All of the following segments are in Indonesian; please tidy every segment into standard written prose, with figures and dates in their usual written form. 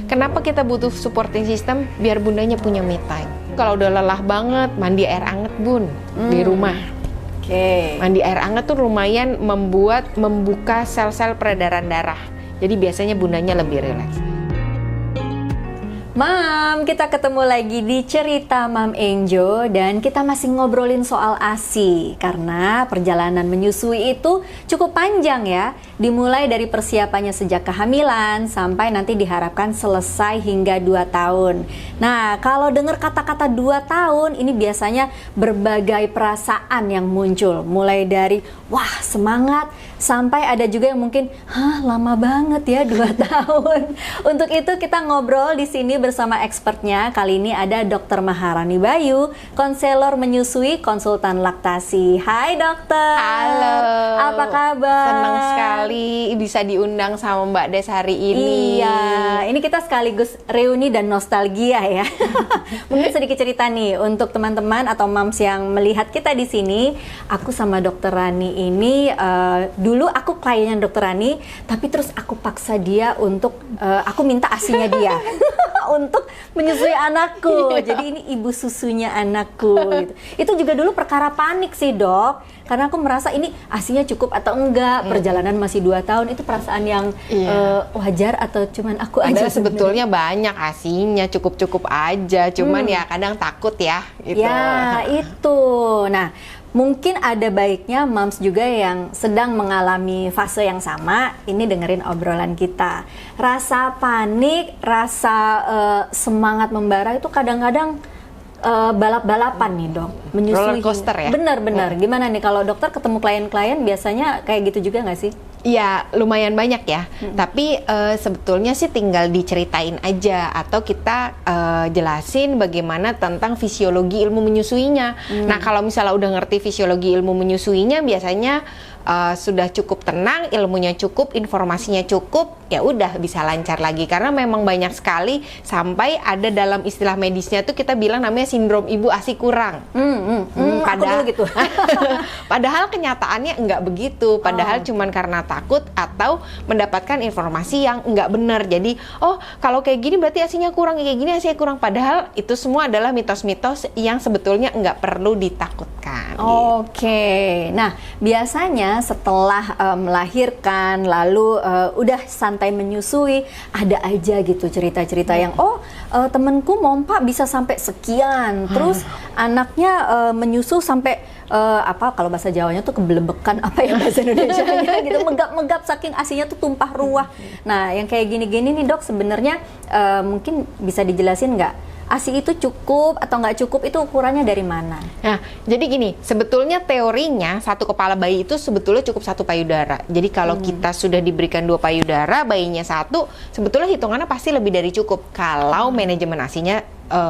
Kenapa kita butuh supporting system? Biar bundanya punya me time. Kalau udah lelah banget, mandi air anget bun di rumah. Mandi air anget tuh lumayan membuka sel-sel peredaran darah. Jadi biasanya bundanya lebih rileks. Mam, kita ketemu lagi di Cerita Mam Enjo dan kita masih ngobrolin soal ASI karena perjalanan menyusui itu cukup panjang ya. Dimulai dari persiapannya sejak kehamilan sampai nanti diharapkan selesai hingga 2 tahun. Nah, kalau dengar kata-kata 2 tahun ini biasanya berbagai perasaan yang muncul. Mulai dari wah semangat sampai ada juga yang mungkin lama banget ya 2 tahun. Untuk itu kita ngobrol di sini bersama expertnya. Kali ini ada Dr. Maharani Bayu, konselor menyusui, konsultan laktasi. Hai dokter. Halo. Apa kabar? Senang sekali bisa diundang sama Mbak Des hari ini. Iya, ini kita sekaligus reuni dan nostalgia ya. Mungkin sedikit cerita nih untuk teman-teman atau mams yang melihat kita di sini. Aku sama Dokter Rani ini dulu aku kliennya Dokter Rani, tapi terus aku paksa dia untuk aku minta asinya dia untuk menyusui anakku. Jadi ini ibu susunya anakku gitu. Itu juga dulu perkara panik sih dok, karena aku merasa ini asinya cukup atau enggak. Perjalanan masih 2 tahun, itu perasaan yang wajar atau cuman aku aja? Sebetulnya banyak asinya, cukup-cukup aja, cuman ya kadang takut ya gitu. Ya itu. Nah, mungkin ada baiknya moms juga yang sedang mengalami fase yang sama, ini dengerin obrolan kita. Rasa panik, rasa semangat membara itu kadang-kadang balap-balapan nih dok, menyusui. Roller coaster ya? Bener-bener. Gimana nih kalau dokter ketemu klien-klien biasanya kayak gitu juga nggak sih? Ya lumayan banyak ya, tapi sebetulnya sih tinggal diceritain aja atau kita jelasin bagaimana tentang fisiologi ilmu menyusuinya. Nah kalau misalnya udah ngerti fisiologi ilmu menyusuinya biasanya sudah cukup tenang, ilmunya cukup, informasinya cukup, ya udah bisa lancar lagi. Karena memang banyak sekali sampai ada dalam istilah medisnya tuh kita bilang namanya sindrom ibu ASI kurang. Padahal gitu. Padahal kenyataannya enggak begitu. Padahal cuman karena takut atau mendapatkan informasi yang enggak benar. Jadi, oh kalau kayak gini berarti asinya kurang, kayak gini asinya kurang. Padahal itu semua adalah mitos-mitos yang sebetulnya enggak perlu ditakutkan. Oke. Nah, biasanya setelah melahirkan lalu udah santai menyusui, ada aja gitu cerita-cerita yang temenku mompa bisa sampai sekian, terus anaknya menyusu sampai kalau bahasa Jawanya tuh kebelebekan, apa ya bahasa Indonesianya gitu, megap-megap saking asinya tuh tumpah ruah. Nah yang kayak gini-gini nih dok, sebenarnya mungkin bisa dijelasin nggak? ASI itu cukup atau nggak cukup, itu ukurannya dari mana? Nah, jadi gini, sebetulnya teorinya satu kepala bayi itu sebetulnya cukup 1 payudara. Jadi kalau kita sudah diberikan 2 payudara, bayinya 1, sebetulnya hitungannya pasti lebih dari cukup. Kalau manajemen ASInya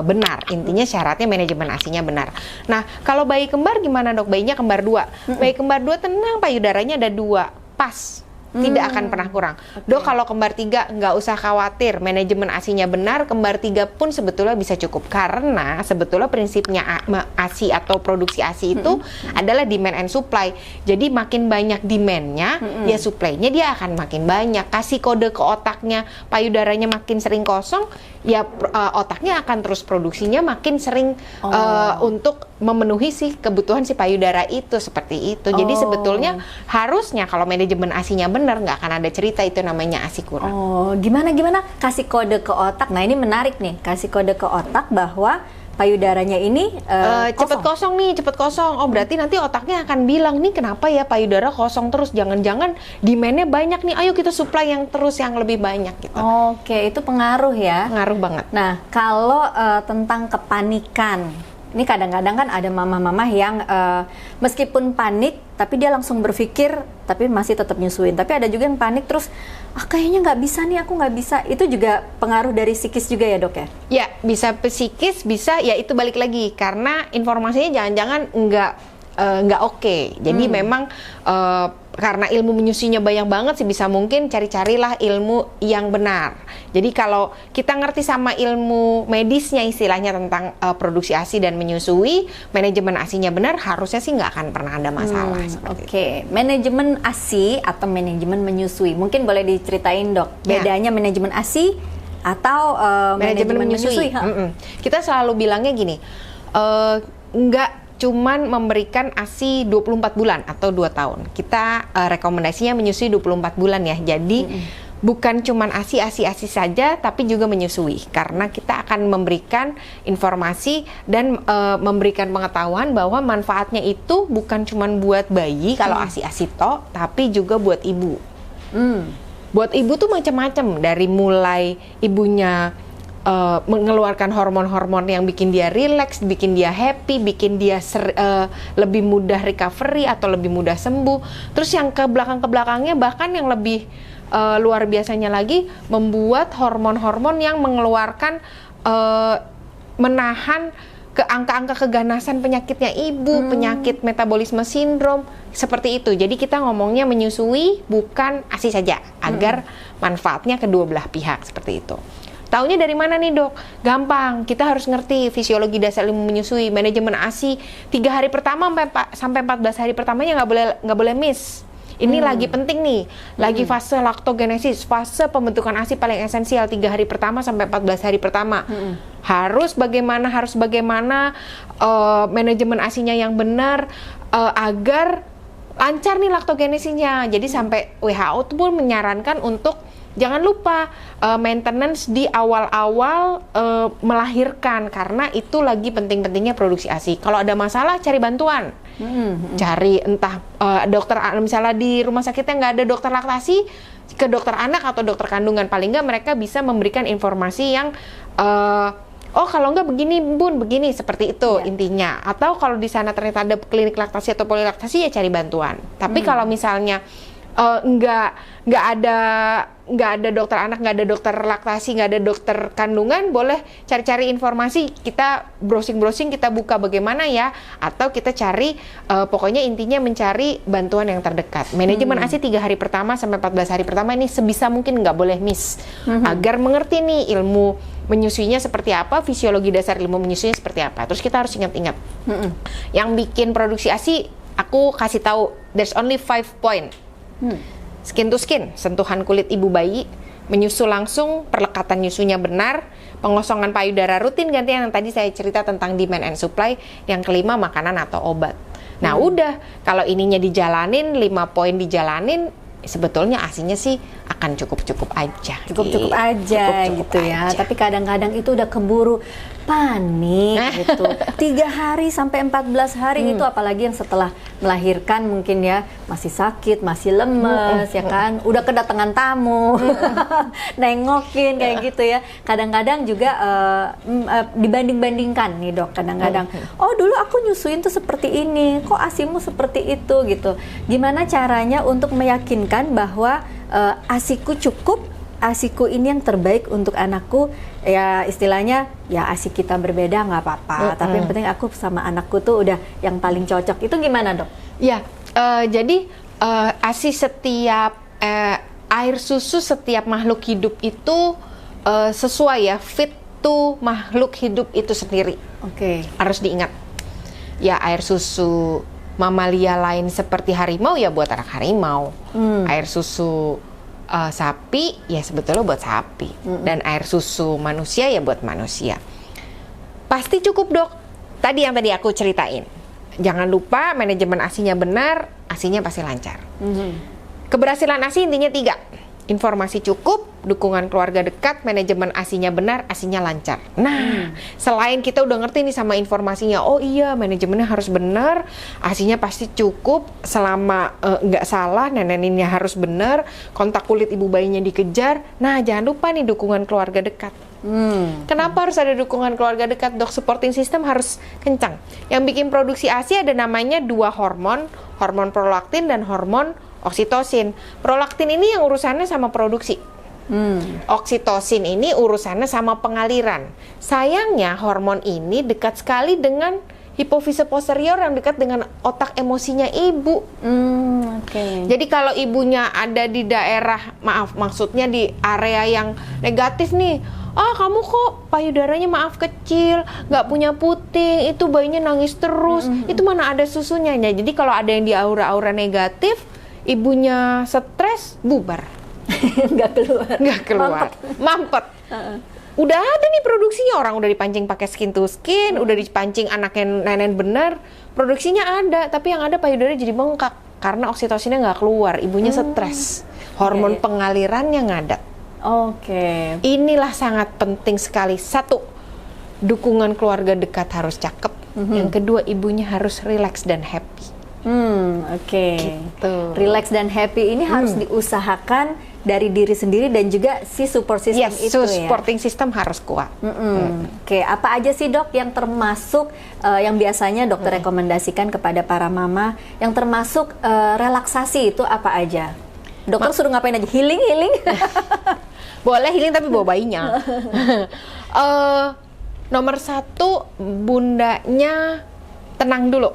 benar, intinya syaratnya manajemen ASInya benar. Nah, kalau bayi kembar gimana dok? Bayinya kembar 2. Bayi kembar 2 tenang, payudaranya ada 2, pas. Tidak akan pernah kurang. Dok kalau kembar 3 nggak usah khawatir, manajemen ASInya benar, kembar 3 pun sebetulnya bisa cukup. Karena sebetulnya prinsipnya ASI atau produksi ASI itu adalah demand and supply. Jadi makin banyak demand-nya, ya supply-nya dia akan makin banyak. Kasih kode ke otaknya, payudaranya makin sering kosong, ya otaknya akan terus produksinya makin sering untuk memenuhi kebutuhan si payudara itu, seperti itu. Jadi sebetulnya harusnya kalau manajemen ASInya benar, nggak akan ada cerita itu namanya ASI kurang. Gimana kasih kode ke otak? Nah ini menarik nih, kasih kode ke otak bahwa payudaranya ini cepet kosong nih, cepet kosong. Oh berarti nanti otaknya akan bilang, nih kenapa ya payudara kosong terus, jangan-jangan demand-nya banyak nih, ayo kita supply yang terus yang lebih banyak gitu. Oke, itu pengaruh ya? Pengaruh banget. Nah kalau tentang kepanikan, ini kadang-kadang kan ada mama-mama yang meskipun panik tapi dia langsung berpikir tapi masih tetap nyusuin. Tapi ada juga yang panik terus kayaknya nggak bisa nih, aku nggak bisa. Itu juga pengaruh dari psikis juga ya dok ya? Ya bisa psikis, bisa ya itu balik lagi karena informasinya jangan-jangan nggak oke. Jadi memang karena ilmu menyusuinya banyak banget sih, bisa mungkin cari-carilah ilmu yang benar. Jadi kalau kita ngerti sama ilmu medisnya istilahnya tentang produksi ASI dan menyusui, manajemen ASInya benar, harusnya sih nggak akan pernah ada masalah. Oke. Manajemen ASI atau manajemen menyusui, mungkin boleh diceritain dok bedanya manajemen ASI atau manajemen menyusui? Kita selalu bilangnya gini, nggak cuman memberikan ASI 24 bulan atau 2 tahun. Kita rekomendasinya menyusui 24 bulan ya. Jadi bukan cuman ASI saja, tapi juga menyusui. Karena kita akan memberikan informasi dan memberikan pengetahuan bahwa manfaatnya itu bukan cuman buat bayi kalau ASI toh, tapi juga buat ibu. Buat ibu tuh macam-macam, dari mulai ibunya mengeluarkan hormon-hormon yang bikin dia relax, bikin dia happy, bikin dia lebih mudah recovery atau lebih mudah sembuh. Terus yang ke belakangnya bahkan yang lebih luar biasanya lagi, membuat hormon-hormon yang mengeluarkan menahan ke angka-angka keganasan penyakitnya ibu, penyakit metabolisme sindrom, seperti itu. Jadi kita ngomongnya menyusui bukan ASI saja, agar manfaatnya kedua belah pihak, seperti itu. Taunya dari mana nih dok? Gampang, kita harus ngerti fisiologi dasar ilmu menyusui. Manajemen ASI 3 hari pertama sampai 14 hari pertamanya nggak boleh miss. Ini lagi penting nih, lagi fase laktogenesis, fase pembentukan ASI paling esensial 3 hari pertama sampai 14 hari pertama. Harus bagaimana manajemen ASInya yang benar agar lancar nih laktogenesisnya. Jadi sampai WHO pun menyarankan untuk jangan lupa maintenance di awal-awal melahirkan, karena itu lagi penting-pentingnya produksi ASI. Kalau ada masalah cari bantuan, cari entah dokter, misalnya di rumah sakitnya nggak ada dokter laktasi, ke dokter anak atau dokter kandungan. Paling nggak mereka bisa memberikan informasi yang oh kalau nggak begini bun, begini, seperti itu intinya. Atau kalau di sana ternyata ada klinik laktasi atau polilaktasi, ya cari bantuan. Tapi kalau misalnya nggak ada dokter anak, nggak ada dokter laktasi, nggak ada dokter kandungan, boleh cari-cari informasi. Kita browsing, kita buka bagaimana ya, atau kita cari, pokoknya intinya mencari bantuan yang terdekat. Manajemen ASI 3 hari pertama sampai 14 hari pertama ini sebisa mungkin nggak boleh miss, agar mengerti nih ilmu menyusuinya seperti apa, fisiologi dasar ilmu menyusuinya seperti apa. Terus kita harus ingat-ingat yang bikin produksi ASI, aku kasih tahu, there's only 5 point. Skin to skin, sentuhan kulit ibu bayi, menyusu langsung, perlekatan nyusunya benar, pengosongan payudara rutin gantian yang tadi saya cerita tentang demand and supply, yang kelima makanan atau obat. Nah udah, kalau ininya dijalanin, 5 poin dijalanin, sebetulnya ASInya sih akan cukup-cukup aja. Cukup-cukup aja gitu ya. Tapi kadang-kadang itu udah keburu panik gitu. 3 hari sampai 14 hari itu, apalagi yang setelah melahirkan mungkin ya masih sakit, masih lemes ya kan. Udah kedatangan tamu, nengokin kayak gitu ya. Kadang-kadang juga dibanding-bandingkan nih dok. Kadang-kadang, oh dulu aku nyusuin tuh seperti ini, kok ASImu seperti itu gitu. Gimana caranya untuk meyakinkan bahwa ASIku cukup, ASIku ini yang terbaik untuk anakku, ya istilahnya ya ASI kita berbeda nggak apa-apa, tapi yang penting aku sama anakku tuh udah yang paling cocok. Itu gimana dok? Ya, jadi ASI setiap air susu setiap makhluk hidup itu sesuai ya, fit to makhluk hidup itu sendiri. Oke. Harus diingat. Ya air susu mamalia lain seperti harimau ya buat anak harimau. Air susu sapi ya sebetulnya buat sapi. Dan air susu manusia ya buat manusia. Pasti cukup dok. Tadi yang tadi aku ceritain. Jangan lupa manajemen ASInya benar, ASInya pasti lancar. Keberhasilan ASI intinya 3. Informasi cukup, dukungan keluarga dekat, manajemen ASInya benar, ASInya lancar. Nah, selain kita udah ngerti nih sama informasinya, oh iya manajemennya harus benar, ASInya pasti cukup, selama nggak salah, neneninnya harus benar, kontak kulit ibu bayinya dikejar. Nah, jangan lupa nih dukungan keluarga dekat. Kenapa harus ada dukungan keluarga dekat dok? Supporting system harus kencang. Yang bikin produksi ASI ada namanya 2 hormon, hormon prolaktin dan hormon oksitosin. Prolaktin ini yang urusannya sama produksi. Oksitosin ini urusannya sama pengaliran. Sayangnya hormon ini dekat sekali dengan hipofise posterior yang dekat dengan otak emosinya ibu. Jadi kalau ibunya ada di daerah, maksudnya di area yang negatif nih, kamu kok payudaranya maaf kecil, nggak punya puting, itu bayinya nangis terus, itu mana ada susunya. Nah, jadi kalau ada yang di aura-aura negatif, ibunya stres, bubar. Nggak keluar. Mampet. Udah ada nih produksinya, orang udah dipancing pakai skin to skin, udah dipancing anaknya nenek bener, produksinya ada, tapi yang ada payudara jadi bengkak karena oksitosinnya nggak keluar, ibunya stres, hormon pengalirannya ngadat. Oke. Inilah sangat penting sekali. Satu, dukungan keluarga dekat harus cakep. Yang kedua, ibunya harus relax dan happy. Oke. Gitu. Relax dan happy ini harus diusahakan dari diri sendiri dan juga si support system Yes, itu ya. supporting system harus kuat. Oke, apa aja sih dok yang termasuk yang biasanya dokter rekomendasikan kepada para mama yang termasuk relaksasi itu apa aja? Dokter suruh ngapain aja? Healing? Boleh healing tapi bawa bayinya. Nomor satu, bundanya tenang dulu.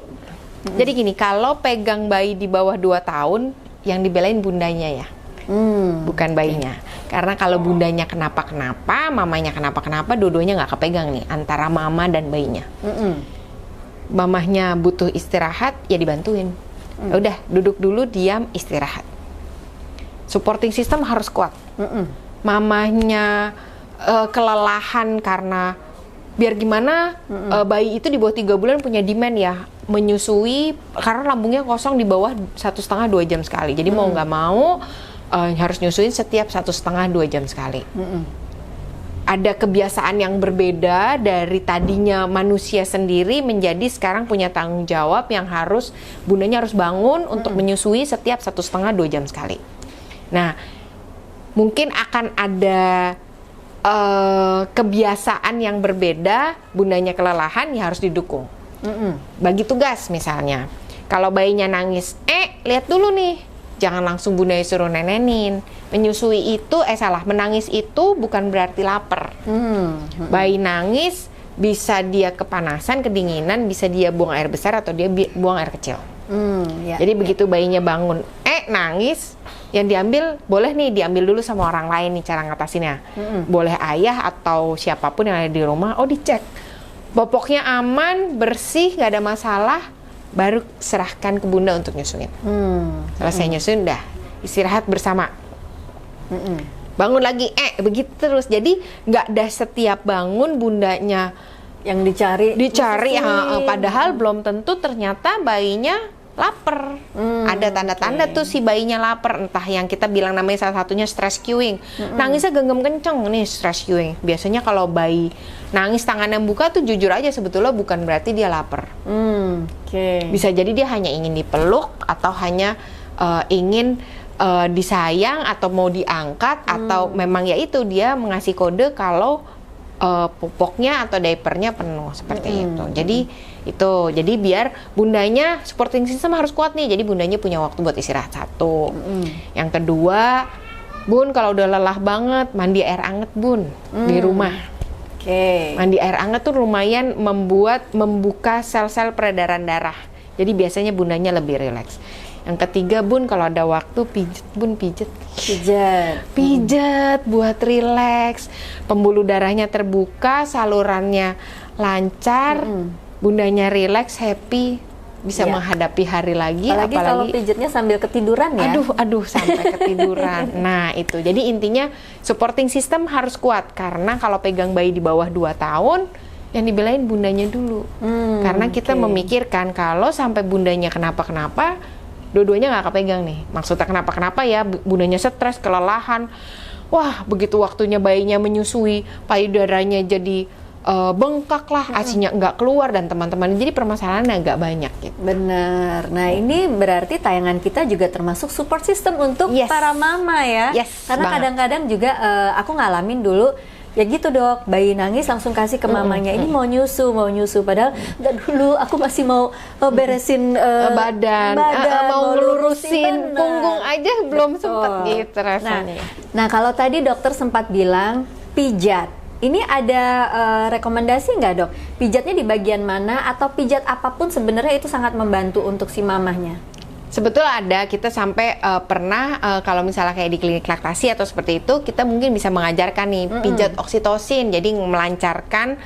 Jadi gini, kalau pegang bayi di bawah 2 tahun, yang dibelain bundanya ya, bukan bayinya. Karena kalau bundanya kenapa-kenapa, mamanya kenapa-kenapa, dua-duanya nggak kepegang nih, antara mama dan bayinya. Mamahnya butuh istirahat, ya dibantuin. Udah, duduk dulu, diam, istirahat. Supporting system harus kuat. Mamahnya kelelahan karena biar gimana bayi itu di bawah 3 bulan punya demand ya menyusui karena lambungnya kosong di bawah 1,5-2 jam sekali. Jadi mau nggak mau harus nyusuin setiap 1,5-2 jam sekali. Ada kebiasaan yang berbeda dari tadinya manusia sendiri menjadi sekarang punya tanggung jawab yang harus bundanya harus bangun untuk menyusui setiap 1,5-2 jam sekali. Nah, mungkin akan ada kebiasaan yang berbeda, bundanya kelelahan ya harus didukung. Bagi tugas misalnya, kalau bayinya nangis, lihat dulu nih, jangan langsung bundanya suruh nenenin. Menyusui itu, menangis itu bukan berarti lapar. Bayi nangis bisa dia kepanasan, kedinginan, bisa dia buang air besar atau dia buang air kecil. Jadi begitu bayinya bangun, nangis, yang diambil boleh nih diambil dulu sama orang lain nih cara ngatasinnya. Boleh ayah atau siapapun yang ada di rumah. Dicek popoknya aman, bersih, nggak ada masalah, baru serahkan ke bunda untuk nyusuin. Selesai nyusuin, dah istirahat bersama. Bangun lagi, begitu terus. Jadi nggak ada setiap bangun bundanya yang dicari, padahal belum tentu ternyata bayinya lapar. Ada tanda-tanda tuh si bayinya lapar, entah yang kita bilang namanya salah satunya stress queuing. Nangisnya genggam kenceng nih stress queuing. Biasanya kalau bayi nangis tangannya buka tuh jujur aja sebetulnya bukan berarti dia lapar. Bisa jadi dia hanya ingin dipeluk atau hanya ingin disayang atau mau diangkat atau memang ya itu dia mengasih kode kalau popoknya atau diapernya penuh seperti itu. Jadi biar bundanya supporting system harus kuat nih. Jadi bundanya punya waktu buat istirahat satu. Yang kedua, bun kalau udah lelah banget mandi air anget bun di rumah. Mandi air anget tuh lumayan membuka sel-sel peredaran darah. Jadi biasanya bundanya lebih rileks. Yang ketiga, bun kalau ada waktu pijat buat rileks. Pembuluh darahnya terbuka, salurannya lancar, bundanya rileks, happy, bisa menghadapi hari lagi. Apalagi kalau pijatnya sambil ketiduran ya. Aduh sampai ketiduran. Nah itu, jadi intinya supporting system harus kuat karena kalau pegang bayi di bawah 2 tahun yang dibelain bundanya dulu. Karena kita memikirkan kalau sampai bundanya kenapa-kenapa, dua-duanya nggak kepegang nih. Maksudnya kenapa-kenapa ya, bundanya stres, kelelahan. Wah, begitu waktunya bayinya menyusui, payudaranya jadi bengkak lah, asinya nggak keluar dan teman-teman. Jadi permasalahannya agak banyak gitu. Bener. Nah ini berarti tayangan kita juga termasuk support system untuk para mama ya. Karena kadang-kadang juga aku ngalamin dulu. Ya gitu dok, bayi nangis langsung kasih ke mamanya, ini mau nyusu, padahal enggak dulu, aku masih mau beresin badan mau ngelurusin punggung aja belum sempet gitu rasanya. Nah kalau tadi dokter sempat bilang pijat, ini ada rekomendasi nggak dok? Pijatnya di bagian mana atau pijat apapun sebenarnya itu sangat membantu untuk si mamahnya? Sebetulnya ada, kita sampai pernah kalau misalnya kayak di klinik laktasi atau seperti itu, kita mungkin bisa mengajarkan nih pijat oksitosin, jadi melancarkan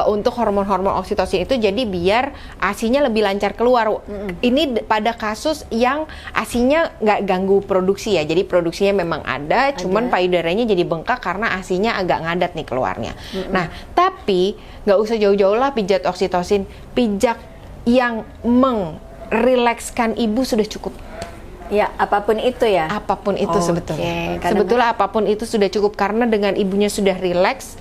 untuk hormon-hormon oksitosin itu, jadi biar ASI-nya lebih lancar keluar. Ini pada kasus yang ASI-nya nggak ganggu produksi ya, jadi produksinya memang ada, cuman payudaranya jadi bengkak karena ASI-nya agak ngadat nih keluarnya. Nah, tapi nggak usah jauh-jauh lah pijat oksitosin, pijat yang merilekskan ibu sudah cukup. Ya, apapun itu ya. Apapun itu sebetulnya. Kadang-kadang Sebetulnya apapun itu sudah cukup, karena dengan ibunya sudah rileks,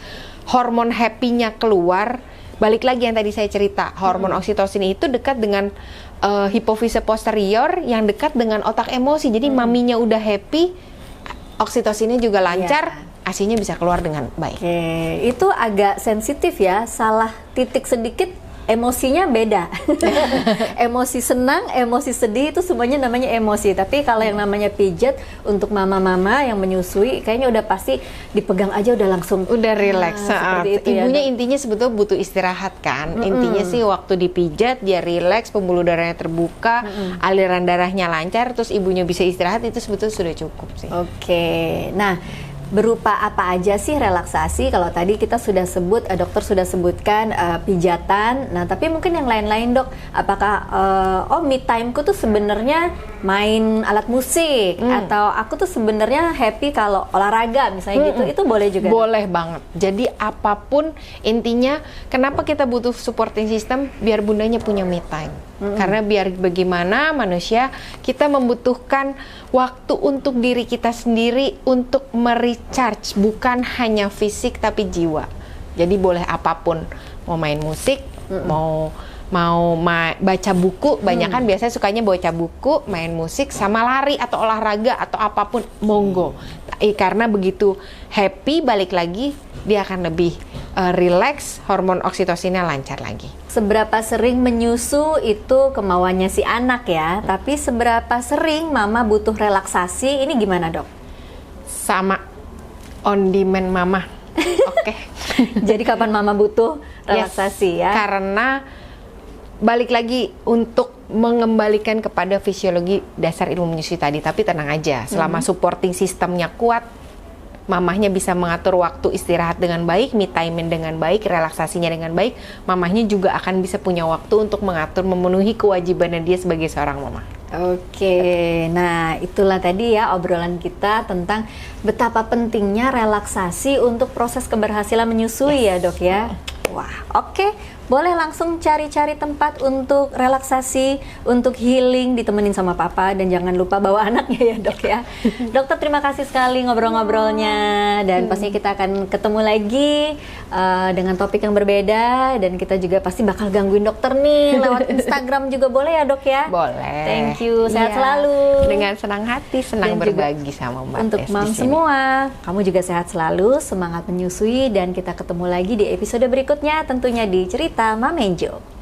hormon happy-nya keluar. Balik lagi yang tadi saya cerita, hormon oksitosin itu dekat dengan hipofise posterior yang dekat dengan otak emosi. Jadi maminya udah happy, oksitosinnya juga lancar, ASI-nya bisa keluar dengan baik. Itu agak sensitif ya, salah titik sedikit emosinya beda. Emosi senang, emosi sedih itu semuanya namanya emosi. Tapi kalau yang namanya pijat untuk mama-mama yang menyusui, kayaknya udah pasti dipegang aja udah langsung udah relax. Ibunya ya, intinya sebetulnya butuh istirahat kan. Intinya sih waktu dipijat dia relax, pembuluh darahnya terbuka, aliran darahnya lancar, terus ibunya bisa istirahat, itu sebetulnya sudah cukup sih. Nah, berupa apa aja sih relaksasi? Kalau tadi kita sudah sebut, dokter sudah sebutkan pijatan. Nah, tapi mungkin yang lain-lain, Dok. Apakah me time-ku tuh sebenarnya main alat musik, atau aku tuh sebenarnya happy kalau olahraga misalnya gitu. Itu boleh juga? Boleh banget. Jadi apapun, intinya kenapa kita butuh supporting system, biar bundanya punya me time. Karena biar bagaimana manusia, kita membutuhkan waktu untuk diri kita sendiri, untuk merecharge, bukan hanya fisik tapi jiwa. Jadi boleh apapun, mau main musik, mau baca buku, banyak kan biasanya sukanya baca buku, main musik, sama lari atau olahraga atau apapun, monggo. Karena begitu happy, balik lagi dia akan lebih relax, hormon oksitosinnya lancar lagi. Seberapa sering menyusu itu kemauannya si anak ya, tapi seberapa sering mama butuh relaksasi, ini gimana, Dok? Sama, on demand mama. Oke. Jadi kapan mama butuh relaksasi ya? Karena balik lagi untuk mengembalikan kepada fisiologi dasar ilmu menyusui tadi. Tapi tenang aja, selama supporting sistemnya kuat, mamahnya bisa mengatur waktu istirahat dengan baik, me time dengan baik, relaksasinya dengan baik, mamahnya juga akan bisa punya waktu untuk mengatur, memenuhi kewajibannya dia sebagai seorang mama. Nah itulah tadi ya obrolan kita tentang betapa pentingnya relaksasi untuk proses keberhasilan menyusui ya, Dok ya. Wah, boleh langsung cari-cari tempat untuk relaksasi, untuk healing, ditemenin sama papa, dan jangan lupa bawa anaknya ya, Dok ya. Dokter, terima kasih sekali ngobrol-ngobrolnya, dan pastinya kita akan ketemu lagi dengan topik yang berbeda, dan kita juga pasti bakal gangguin dokter nih lewat Instagram juga, boleh ya, Dok ya? Boleh. Thank you, sehat selalu. Dengan senang hati, senang Dan berbagi sama Mbak untuk Tess mam di sini. semua, kamu juga sehat selalu, semangat menyusui, dan kita ketemu lagi di episode berikutnya tentunya di Cerita Mamenjo.